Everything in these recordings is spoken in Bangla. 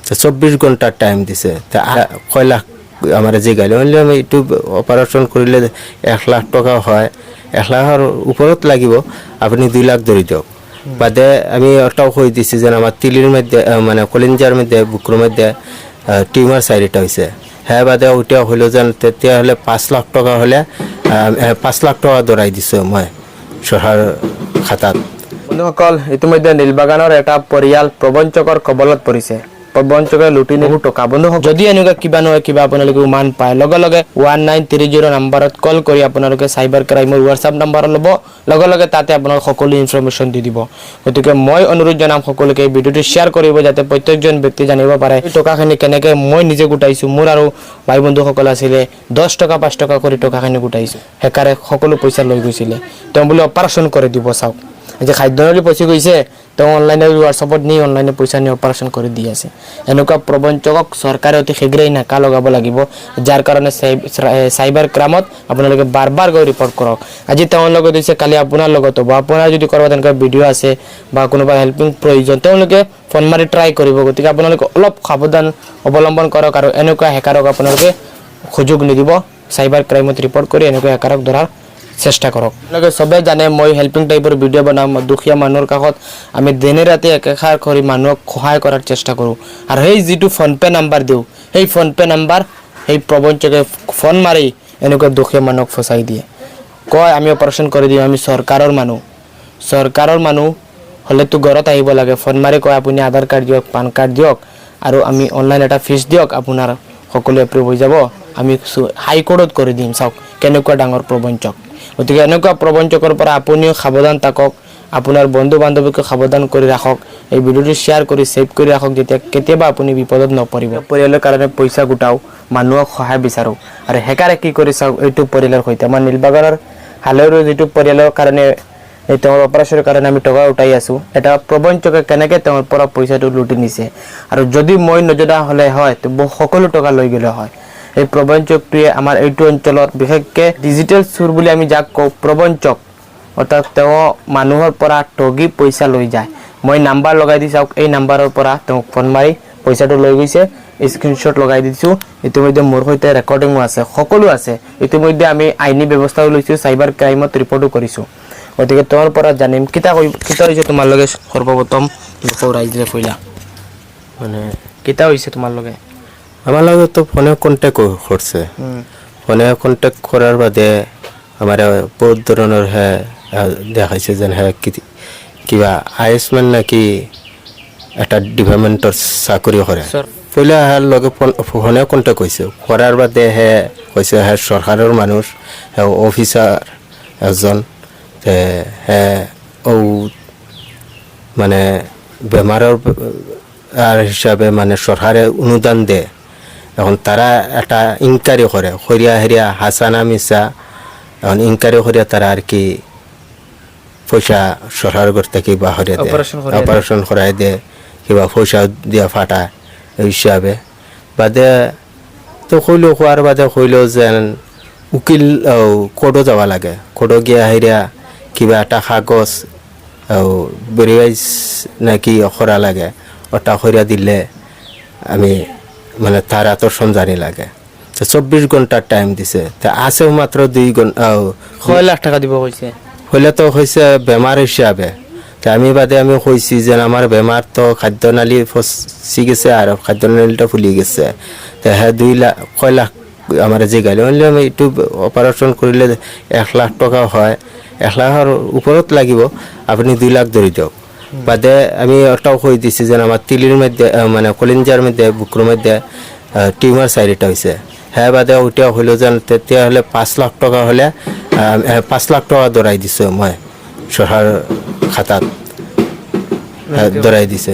24 ঘন্টা টাইম দিছে তা কয় লাখ আমার যে গাইলে বললে আমি একটু অপারেশন করলে 1 লাখ টাকা হয় 1 লাখের উপরত লাগিব আপনি 2 লাখ ধরে দিও বাদে আমি ওটাও কই দিছি যে আমার তিলির মধ্যে মানে কলিঞ্জার মধ্যে বুকুর মধ্যে টিউমার সাইরিটা হইছে হ্যাঁ বাদে ওইটা হইল যেন তেতিয়া হলে 5 লাখ টাকা হলে 5 লাখ টাকা ধরাই দিছে মই সরকার খাতাত বন্ধুসকল ইতিমধ্যে নীলবাগানৰ এটা পৰিয়াল প্ৰবঞ্চকৰ কবলত পৰিছে প্ৰবঞ্চকে লুটি নিব টকা বন্ধুসকল যদি এনেকুৱা কিবা নহয় কিবা আপোনালোকে উমান পায় লগে লগে 1930 নম্বৰত কল কৰি আপোনালোকে সাইবাৰ ক্ৰাইমৰ হোৱাটছআপ নম্বৰ ল'ব লগে লগে তাতে আপোনাক সকলো ইনফৰমেশ্যন দি দিব গতিকে মই অনুৰোধ জনাম সকলোকে এই ভিডিঅ'টো শ্বেয়াৰ কৰিব যাতে প্ৰত্যেকজন ব্যক্তি জানিব পাৰে এই টকাখিনি কেনেকৈ মই নিজে গোটাইছো মোৰ আৰু ভাই বন্ধুসকল আছিলে 10 টকা 5 টকা কৰি টকাখিনি গোটাইছো হেকাৰে সকলো পইচা লৈ গৈছিলে তেওঁ বুলি অপাৰেশ্যন কৰি দিব চাওক যে খাদ্যনলী পইচা গৈছে তো অনলাইনে হোৱাটছআপত নি অনলাইনে পইচা নি অপাৰেশ্যন কৰি দি আছে এনেকুৱা প্ৰবঞ্চকক চৰকাৰে অতি শীঘ্ৰেই নাকা লগাব লাগিব যাৰ কাৰণে সাইবাৰ ক্ৰাইমত আপোনালোকে বাৰ গৈ ৰিপৰ্ট কৰক আজি তেওঁৰ লগত দিছে কালি আপোনাৰ লগত হ'ব আপোনাৰ যদি কৰবাত এনেকুৱা ভিডিঅ' আছে বা কোনোবা হেল্পিং প্ৰয়োজন তেওঁলোকে ফোন মাৰি ট্ৰাই কৰিব গতিকে আপোনালোকে অলপ সাৱধান অৱলম্বন কৰক আৰু এনেকুৱা হেকাৰক আপোনালোকে সুযোগ নিদিব সাইবাৰ ক্ৰাইমত ৰিপৰ্ট কৰি এনেকুৱা হেকাৰক ধৰাৰ চেষ্টা কৰক আপোনালোকে সবে জানে মই হেল্পিং টাইপৰ ভিডিঅ' বনাম দুখীয়া মানুহৰ কাষত আমি দিনে ৰাতি একাকাৰ কৰি মানুহক সহায় কৰাৰ চেষ্টা কৰোঁ আৰু সেই যিটো ফোনপে নাম্বাৰ দিওঁ সেই ফোনপে নাম্বাৰ সেই প্ৰবঞ্চকে ফোন মাৰি এনেকুৱা দুখীয়া মানুহক ফচাই দিয়ে কয় আমি অপাৰেশ্যন কৰি দিম আমি চৰকাৰৰ মানুহ হ'লেতো ঘৰত আহিব লাগে ফোন মাৰি কয় আপুনি আধাৰ কাৰ্ড দিয়ক পান কাৰ্ড দিয়ক আৰু আমি অনলাইন এটা ফিজ দিয়ক আপোনাৰ সকলো এপ্ৰুভ হৈ যাব আমি হাইকোৰ্টত কৰি দিম চাওক কেনেকুৱা ডাঙৰ প্ৰবঞ্চক গতিকে এনেকুৱা প্ৰবঞ্চকৰ পৰা আপুনিও সাৱধান থাকক আপোনাৰ বন্ধু বান্ধৱীক সাৱধান কৰি ৰাখক এই ভিডিঅ'টো শ্বেয়াৰ কৰি সেভ কৰি ৰাখক যেতিয়া কেতিয়াবা আপুনি বিপদত নপৰিব পৰিয়ালৰ কাৰণে পইচা গোটাও মানুহক সহায় বিচাৰো আৰু হেকাৰে কি কৰি চাওক এইটো পৰিয়ালৰ সৈতে আমাৰ নীলবাগানৰ হালেৰো যিটো পৰিয়ালৰ কাৰণে এই তেওঁৰ অপাৰেশ্যনৰ কাৰণে আমি টকা উঠাই আছো এটা প্ৰবঞ্চকে কেনেকৈ তেওঁৰ পৰা পইচাটো লুটি নিছে আৰু যদি মই নজনা হ'লে হয় তো সকলো টকা লৈ গ'লে হয় এই প্ৰবঞ্চকটোৱে আমাৰ এইটো অঞ্চলত বিশেষকৈ ডিজিটেল চুৰ বুলি আমি যাক কওঁ প্ৰবঞ্চক অৰ্থাৎ তেওঁ মানুহৰ পৰা ঠগি পইচা লৈ যায় মই নাম্বাৰ লগাই দি চাওক এই নাম্বাৰৰ পৰা তেওঁক ফোন মাৰি পইচাটো লৈ গৈছে স্ক্ৰীনশ্বট লগাই দিছোঁ ইতিমধ্যে মোৰ সৈতে ৰেকৰ্ডিঙো আছে সকলো আছে ইতিমধ্যে আমি আইনী ব্যৱস্থাও লৈছোঁ সাইবাৰ ক্ৰাইমত ৰিপৰ্টো কৰিছোঁ গতিকে তেওঁৰ পৰা জানিম কিতা হৈছে তোমাৰ লগে সৰ্বপ্ৰথম ৰাইজে কইলা মানে কিতা হৈছে তোমাৰ লগে আমার লগে তো ফোনে কন্ট্যাক্ট করছে ফোনে কন্ট্যাক্ট করার বাদে আমার বহুত ধরনের হ্যাঁ দেখাইছে যে হ্যাঁ কিবা আয়ুষ্মান নাকি একটা ডিপার্টমেন্টর চাকরি করে পইলা হ্যাঁ লগে ফোনে কন্ট্যাক্ট হয়েছে করার বাদে হ্যাঁ কইছে হ্যাঁ সরকারের মানুষ হ্যাঁ অফিসার একজন হ্যাঁ ও মানে বেমারের আর হিসাবে মানে সরকারে অনুদান দেয় এখন তারা একটা ইনকোয়ারি করে হরিয়া হাসানা মিসা এখন ইনকোয়ারি করিয়া তারা আর কি পয়সা সরকার করতে কি বা হরিয়া দেয় অপারেশন করাই দেয় কিবা পয়সা দিয়া ফাটা এই হিসাবে বাদে তো কইলেও খোয়ার বাদে কইলেও যে উকিল কোর্টও যাওয়া লাগে কোর্টও গিয়া হেরিয়া কিবা একটা কাগজ বেরিয়াইজ নাকি করা লাগে ওটা করিয়া দিলে আমি মানে তার এত সঞ্জানি লাগে 24 ঘন্টা টাইম দিছে তা আছে মাত্র 2 ঘন্টা 6 লাখ টাকা দিব কইছে হইলে তো হইছে বেমার হিসাবে তা আমি বাদে আমি কইছি যে আমার বেমার তো খাদ্যনালী ফসি গেছে আর খাদ্যনালীটা ফুলি গেছে তা হ্যাঁ 2 লাখ কয় লাখ আমার যে গাইলে বললে আমি একটু অপারেশন করলে 1 লাখ টাকা হয় 1 লাখের উপরত লাগিব আপনি 2 লাখ ধরে দিও বাদে আমি ওটাও কই দিছি যে আমার তিলির মধ্যে মানে কলিঞ্জার মধ্যে বুকুর মধ্যে টিউমার সাইরিটা হইছে হ্যাঁ বাদে ওইটা হইল যেন তেতিয়া হলে 5 লাখ টাকা হলে 5 লাখ টাকা ধরাই দিছে মই সরকার খাতাত ধরাই দিছে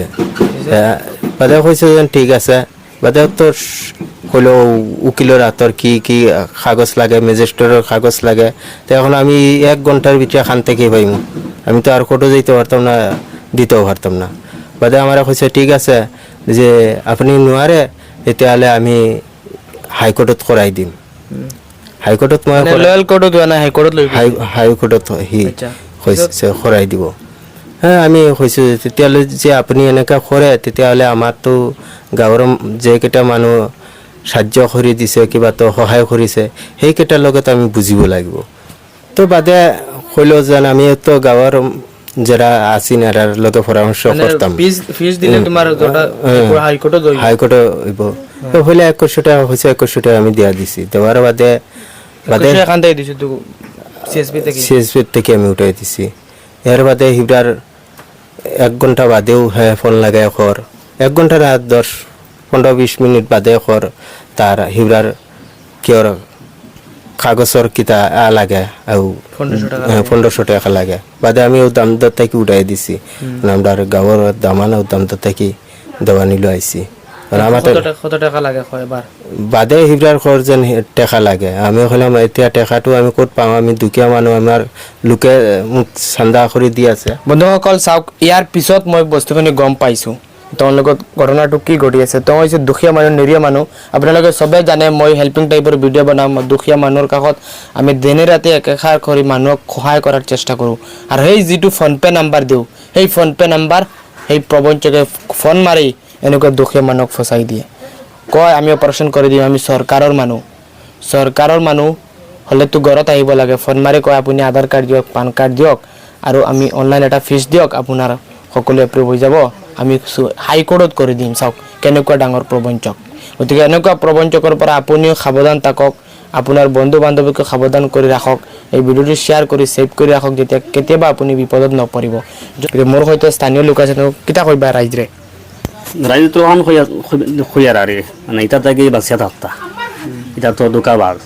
বাদে কইছে যে ঠিক আছে বাদে তো হলো উকিলের হাতর কি কি কাগজ লাগে ম্যাজিস্ট্রেটের কাগজ লাগে তো এখন আমি 1 ঘন্টার ভিতরে খান থেকে পাইম আমি তো আর কোর্টে যাইতে পারতাম না দিতেও পারতাম না বাদে আমার কইছে ঠিক আছে যে আপনি নোয়ারে এতিয়ালে আমি হাইকোর্টত করাই দিম হাইকোর্টত মই লয়াল কোর্টত না হাইকোর্টত লৈ হাইকোর্টত হি কইছে করাই দিব হ্যাঁ আমি কৈছোঁ তেতিয়াহ'লে যে আপুনি এনেকৈ কৰে তেতিয়াহ'লে আমাৰতো গাঁৱৰ যেইকেইটা মানুহ সাহায্য কৰি দিছে কিবাতো সহায় কৰিছে সেইকেইটাৰ লগত আমি বুজিব লাগিব তো বাদে ক'লেও যেন আমিতো গাঁৱৰ যারা আছি নারার লগে পরামর্শ করতাম ফিস দিলে তোমার হাইকোর্টে দই হাইকোর্টে হইব তো হইলে 2100 টাকা হইছে 2100 টাকা আমি দিয়া দিছি দেওয়ার বাদে এখান থেকে দিছি তো সিএসপি থেকে আমি উঠাই দিছি এর বাদে হিবরার 1 ঘন্টা বাদেও হ্যাঁ ফোন লাগায় কর 1 ঘন্টা রাত 10-15-20 মিনিট বাদে কর তার হিবরার কিয়র কাগজর কিতা লাগে আর 1500 টাকা লাগে বাদে আমি ও দাম দর থেকে উঠাই দিছি আমরা গাঁৱৰ দামানো দাম দর থেকে দেওয়া নিলো আইছি আর আমার কত টাকা লাগে এবার বাদে হিবরার খর যেন টাকা লাগে আমি হলাম এতিয়া টাকাটো আমি ক'ত পাওঁ আমি দুখীয়া মানুহ আমাৰ লোকে মোক চান্দা কৰি দি আছে বন্ধুসকল চাওক ইয়াৰ পিছত মই বস্তুখিনি গম পাইছোঁ তেওঁৰ লগত ঘটনাটো কি ঘটি আছে তেওঁ হৈছে দুখীয়া মানুহ নিৰীহ মানুহ আপোনালোকে সবে জানে মই হেল্পিং টাইপৰ ভিডিঅ' বনাম দুখীয়া মানুহৰ কাষত আমি দিনে ৰাতি একেষাৰ কৰি মানুহক সহায় কৰাৰ চেষ্টা কৰোঁ আৰু সেই যিটো ফোনপে নাম্বাৰ দিওঁ সেই ফোনপে নাম্বাৰ সেই প্ৰবঞ্চকে ফোন মাৰি এনেকুৱা দুখীয়া মানুহক ফচাই দিয়ে কয় আমি অপাৰেশ্যন কৰি দিম আমি চৰকাৰৰ মানুহ হ'লেতো ঘৰত আহিব লাগে ফোন মাৰি কয় আপুনি আধাৰ কাৰ্ড দিয়ক পান কাৰ্ড দিয়ক আৰু আমি অনলাইন এটা ফিজ দিয়ক আপোনাৰ সকলো এপ্ৰুভ হৈ যাব আমি হাইকোৰ্টত কৰি দিম চাওক কেনেকুৱা ডাঙৰ প্ৰবঞ্চক গতিকে এনেকুৱা প্ৰবঞ্চকৰ পৰা আপুনিও সাৱধান থাকক আপোনাৰ বন্ধু বান্ধৱীকো সাৱধান কৰি ৰাখক এই ভিডিঅ'টো শ্বেয়াৰ কৰি ছেভ কৰি ৰাখক যেতিয়া কেতিয়াবা আপুনি বিপদত নপৰিব মোৰ সৈতে স্থানীয় লোক আছে কিতা কইবা ৰাইজৰে রাইজ তো অন খুঁয়ার আরে মানে এটা থেকে বাঁচিয়া থাকতা এটা তো দোকাবাজ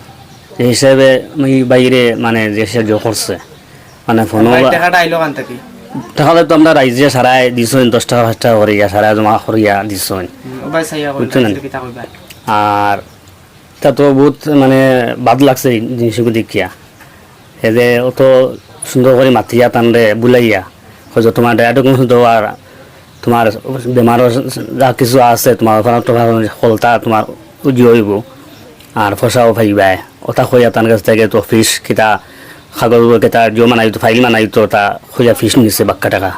এই হিসাবে আমি বাইরে মানে যে সাহায্য করছে মানে ফোনও তাহলে তো আমরা রাইজে সারাই দিছই 10 টাকা 5 টাকা করিয়া সারাই জমা করিয়া দিছই আর তা তো বহুত মানে বাদ লাগছে জিনিসগুলো দেখিয়া এই যে অত সুন্দর করে মাতিয়া টানরে বুলাইয়া হয়তো তোমার ডকুমেন্টস দেওয়ার তোমার বেমারও যা কিছু আছে তোমার হলতা তোমার উজি হইব আর ফসাও ফাইবাই ওটা খইয়া তার কাছ থেকে তো ফিস কিতা কাগজ কেটা জিও মানাইতো ফাইল মানাইতো তা খইয়া ফিস নিছে 22 টাকা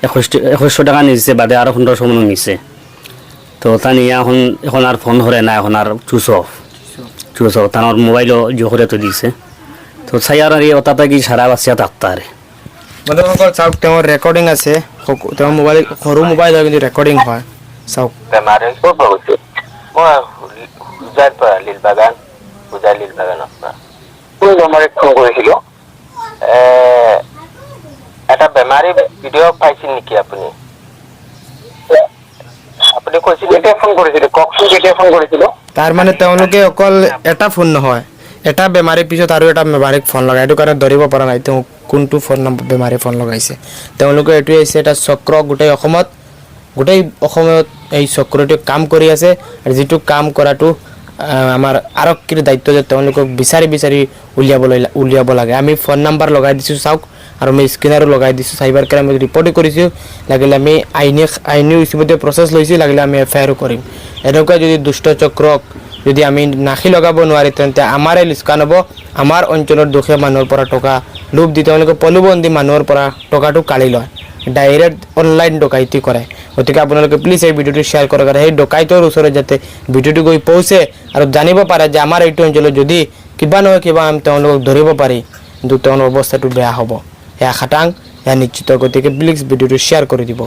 2100 টাকা নিছে বাদে আরো 1500 মন নিছে তো তা নিয়ে এখন আর ফোন ধরে না এখন আর চুস তার মোবাইলও জিও করে তো দিছে তো চাই আর ওটা কি সারা বাচ্চা ডাক্তারে বন্ধুসকল চাওক তেওঁৰ ৰেকৰ্ডিং আছে তেওঁৰ মোবাইল সৰু মোবাইল হয় কিন্তু ৰেকৰ্ডিং হয় চাওক বেমারে ক'ত গৈছে মই হুজাইৰ পৰা লীলবাগানৰ পৰা কোন নম্বৰত ফোন কৰিছিলো এটা বেমাৰী ভিডিঅ' পাইছিল নেকি আপুনি কৈছিল কেতিয়া ফোন কৰিছিল কওকচোন কেতিয়া ফোন কৰিছিল তাৰ মানে তেওঁলোকে অকল এটা ফোন নহয় এটা বেমাৰীৰ পিছত আৰু এটা বেমাৰীক ফোন লগায় এইটো কাৰণে ধৰিব পৰা নাই তেওঁ কোনটো ফোন নম্বৰ বেমাৰীয়ে ফোন লগাইছে তেওঁলোকে এইটোৱে হৈছে এটা চক্ৰ গোটেই অসমত এই চক্ৰটোৱে কাম কৰি আছে আৰু যিটো কাম কৰাটো আমাৰ আৰক্ষীৰ দায়িত্ব যে তেওঁলোকক বিচাৰি উলিয়াব লাগে আমি ফোন নম্বৰ লগাই দিছোঁ চাওক আৰু আমি স্কেনাৰো লগাই দিছোঁ চাইবাৰ ক্ৰাইম ৰিপৰ্ট কৰিছোঁ লাগিলে আমি আইনী ইতিমধ্যে প্ৰচেছ লৈছোঁ লাগিলে আমি এফআইআৰো কৰিম এনেকুৱা যদি দুষ্ট চক্ৰক যদি আমি নাখি লগাব নোৱাৰি তেন্তে আমাৰে লিস্কান হ'ব আমাৰ অঞ্চলৰ দুখীয়া মানুহৰ পৰা টকা লোভ দি তেওঁলোকে পলুবন্দী মানুহৰ পৰা টকাটো কাঢ়ি লয় ডাইৰেক্ট অনলাইন ডকাইতি কৰে গতিকে আপোনালোকে প্লিজ এই ভিডিঅ'টো শ্বেয়াৰ কৰক আৰু সেই ডকাইতৰ ওচৰত যাতে ভিডিঅ'টো গৈ পৌঁছে আৰু জানিব পাৰে যে আমাৰ এইটো অঞ্চলত যদি কিবা নহয় কিবা আমি তেওঁলোকক ধৰিব পাৰি কিন্তু তেওঁলোকৰ অৱস্থাটো বেয়া হ'ব এয়া খাটাং এয়া নিশ্চিত গতিকে প্লিজ ভিডিঅ'টো শ্বেয়াৰ কৰি দিব